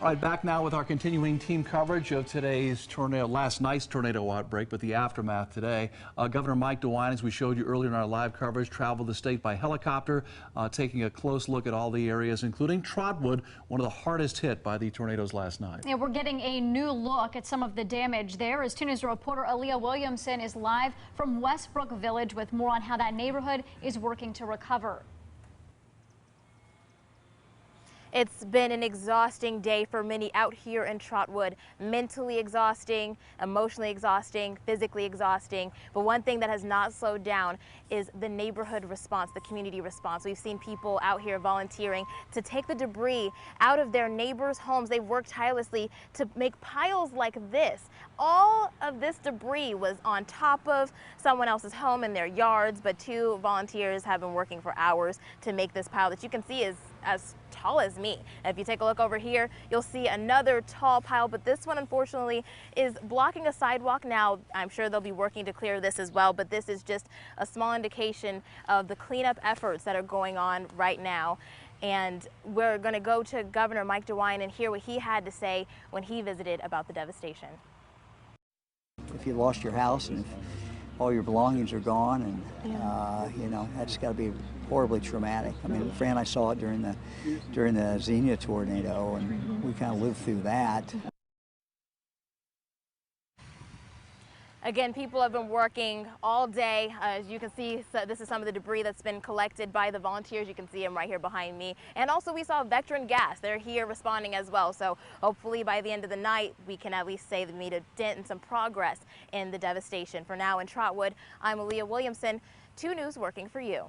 All right, back now with our continuing team coverage of today's tornado, last night's tornado outbreak, but the aftermath today. Governor Mike DeWine, as we showed you earlier in our live coverage, traveled the state by helicopter, taking a close look at all the areas, including Trotwood, one of the hardest hit by the tornadoes last night. Yeah, we're getting a new look at some of the damage there as 2 News reporter Aaliyah Williamson is live from Westbrook Village with more on how that neighborhood is working to recover. It's been an exhausting day for many out here in Trotwood. Mentally exhausting, emotionally exhausting, physically exhausting. But one thing that has not slowed down is the neighborhood response, the community response. We've seen people out here volunteering to take the debris out of their neighbors' homes. They've worked tirelessly to make piles like this. All of this debris was on top of someone else's home in their yards, but 2 volunteers have been working for hours to make this pile that you can see is as tall as me. And if you take a look over here, you'll see another tall pile, but this one unfortunately is blocking a sidewalk. Now, I'm sure they'll be working to clear this as well, but this is just a small indication of the cleanup efforts that are going on right now. And we're going to go to Governor Mike DeWine and hear what he had to say when he visited about the devastation. If you lost your house and if all your belongings are gone, and you know, that's got to be horribly traumatic. I mean, Fran and I saw it during the Xenia tornado, and we kind of lived through that. Again, people have been working all day. As you can see, so this is some of the debris that's been collected by the volunteers. You can see them right here behind me. And also we saw Vectren Gas. They're here responding as well. So hopefully by the end of the night, we can at least say that we made a dent and some progress in the devastation. For now in Trotwood, I'm Aaliyah Williamson, 2 News working for you.